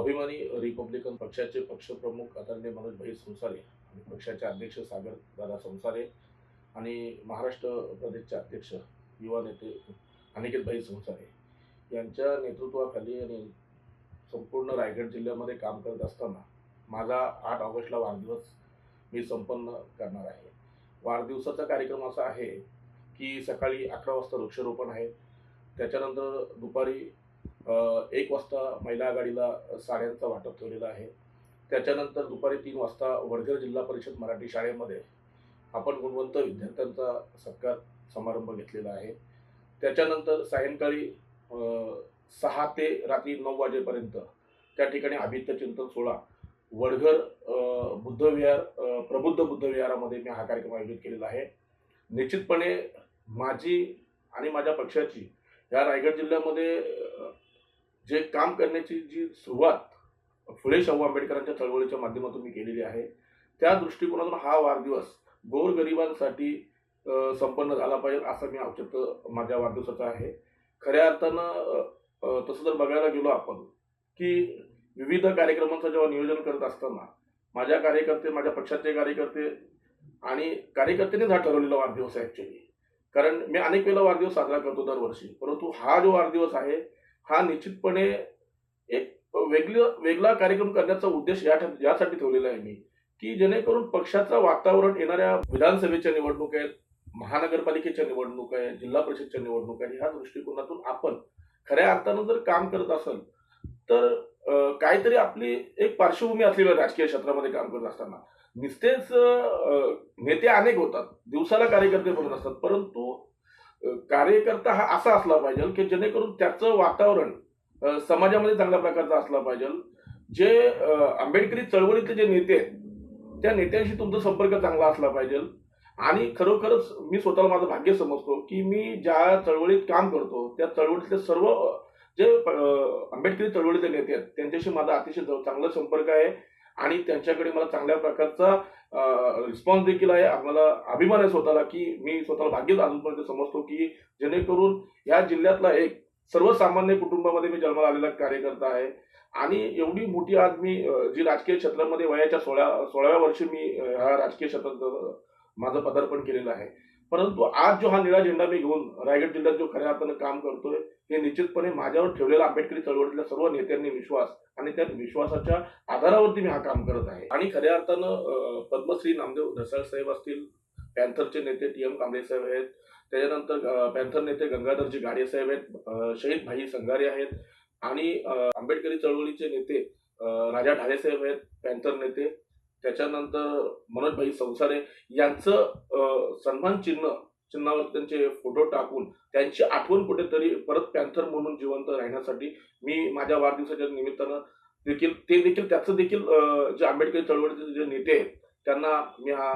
स्वाभिमानी रिपब्लिकन पक्षाचे पक्षप्रमुख आदरणीय मनोजभाई संसारे आणि पक्षाचे अध्यक्ष सागरदादा संसारे आणि महाराष्ट्र प्रदेशचे अध्यक्ष युवा नेते अनिकेतभाई संसारे यांच्या नेतृत्वाखाली आणि संपूर्ण रायगड जिल्ह्यामध्ये काम करत असताना माझा 8 ऑगस्टला वाढदिवस मी संपन्न करणार आहे. वाढदिवसाचा कार्यक्रम असा आहे की सकाळी 11 वाजता वृक्षारोपण आहे. त्याच्यानंतर दुपारी 1 वाजता महिला आघाडीला साड्यांचा वाटप ठेवलेला आहे. त्याच्यानंतर दुपारी 3 वाजता वडघर जिल्हा परिषद मराठी शाळेमध्ये आपण गुणवंत विद्यार्थ्यांचा सत्कार समारंभ घेतलेला आहे. त्याच्यानंतर सायंकाळी 6 ते रात्री 9 वाजेपर्यंत त्या ठिकाणी अभित्य चिंतन सोहळा वडघर बुद्धविहार प्रबुद्ध बुद्धविहारामध्ये मी हा कार्यक्रम आयोजित केलेला आहे. निश्चितपणे माझी आणि माझ्या पक्षाची या रायगड जिल्ह्यामध्ये जे काम करण्याची जी सुरुवात फुले शाहू आंबेडकरांच्या चळवळीच्या माध्यमातून मी केलेली आहे, त्या दृष्टिकोनातून हा वाढदिवस गोरगरिबांसाठी संपन्न झाला पाहिजे असं मी औचित्य माझ्या वाढदिवसाचं आहे. खऱ्या अर्थानं तसं जर बघायला गेलो आपण की विविध कार्यक्रमांचं जेव्हा नियोजन करत असताना माझ्या कार्यकर्ते, माझ्या पक्षाचे कार्यकर्ते आणि कार्यकर्त्यांनीच हा ठरवलेला वाढदिवस आहे ॲक्च्युली. कारण मी अनेक वेळेला वाढदिवस साजरा करतो दरवर्षी, परंतु हा जो वाढदिवस आहे हा निश्चितपणे एक वेगळा कार्यक्रम करण्याचा उद्देश यासाठी ठेवलेला आहे मी, की जेणेकरून पक्षाचं वातावरण येणाऱ्या विधानसभेच्या निवडणूक आहेत, महानगरपालिकेच्या निवडणूक आहे, जिल्हा परिषदच्या निवडणूक आहे, ह्या दृष्टिकोनातून आपण खऱ्या अर्थानं जर काम करत असेल तर काहीतरी आपली एक पार्श्वभूमी असलेल्या राजकीय क्षेत्रामध्ये काम करत असताना नुसतेच नेते अनेक होतात, दिवसाला कार्यकर्ते बनत असतात, परंतु कार्यकर्ता हा असा असला पाहिजे की जेणेकरून त्याचं वातावरण समाजामध्ये चांगल्या प्रकारचं असलं पाहिजे. जे आंबेडकरी चळवळीतले जे नेते आहेत त्या नेत्यांशी तुमचा संपर्क चांगला असला पाहिजे. आणि खरोखरच मी स्वतःला माझं भाग्य समजतो की मी ज्या चळवळीत काम करतो त्या चळवळीतले सर्व जे आंबेडकरी चळवळीचे नेते आहेत त्यांच्याशी माझा अतिशय चांगला संपर्क आहे आणि त्यांच्याकडे मला चांगल्या प्रकारचा रिस्पॉन्स देखील आहे. मला अभिमान आहे स्वतःला की मी स्वतःला भाग्यच अजूनपर्यंत समजतो की जेणेकरून या जिल्ह्यातला एक सर्वसामान्य कुटुंबामध्ये मी जन्माला आलेला कार्यकर्ता आहे. आणि एवढी मोठी आज मी जी राजकीय क्षेत्रामध्ये वयाच्या 16व्या वर्षी मी ह्या राजकीय क्षेत्रात माझं पदार्पण केलेलं आहे. परंतु आज जो हा निळा झेंडा मी घेऊन रायगड जिल्ह्यात जो खऱ्या अर्थानं काम करतोय हे निश्चितपणे माझ्यावर ठेवलेला आंबेडकरी चळवळीतल्या सर्व नेत्यांनी विश्वास आणि त्या विश्वासाच्या आधारावरती मी हा काम करत आहे. आणि खऱ्या अर्थानं पद्मश्री नामदेव ढसाळ साहेब असतील, पॅन्थरचे नेते TM कांबळे साहेब आहेत, त्याच्यानंतर पॅन्थर नेते गंगाधरजी गाडे साहेब आहेत, शहीद भाई संगारे आहेत आणि आंबेडकरी चळवळीचे नेते राजा ढाले साहेब आहेत, पॅन्थर नेते. त्याच्यानंतर मनोजभाई संसारे यांचं सन्मान चिन्हावर त्यांचे फोटो टाकून त्यांची आठवण कुठेतरी परत पॅन्थर म्हणून जिवंत राहण्यासाठी मी माझ्या वाढदिवसाच्या निमित्तानं देखील त्याचं देखील जे आंबेडकरी चळवळीचे जे नेते आहेत त्यांना मी हा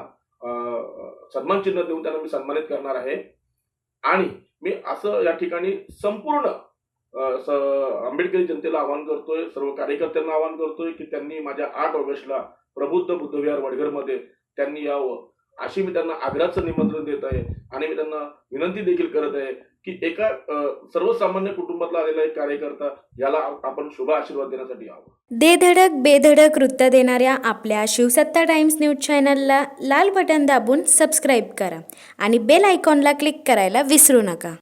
सन्मान चिन्ह देऊन त्यांना मी सन्मानित करणार आहे. आणि मी असं या ठिकाणी संपूर्ण आंबेडकरी जनतेला आवाहन करतोय, सर्व कार्यकर्त्यांना आवाहन करतोय की त्यांनी माझ्या 8 ऑगस्टला प्रबुद्ध बुद्धविहार वडघरमध्ये त्यांनी यावं अशी मी त्यांना आग्रहाचं निमंत्रण देत आहे. आणि मी त्यांना विनंती देखील करत आहे की एका सर्वसामान्य कुटुंबातला आलेला एक कार्यकर्ता याला आपण शुभ आशीर्वाद देण्यासाठी यावं. दे धडक बेधडक वृत्त देणाऱ्या आपल्या शिवसत्ता टाइम्स न्यूज चॅनलला लाल बटन दाबून सबस्क्राईब करा आणि बेल आयकॉनला क्लिक करायला विसरू नका.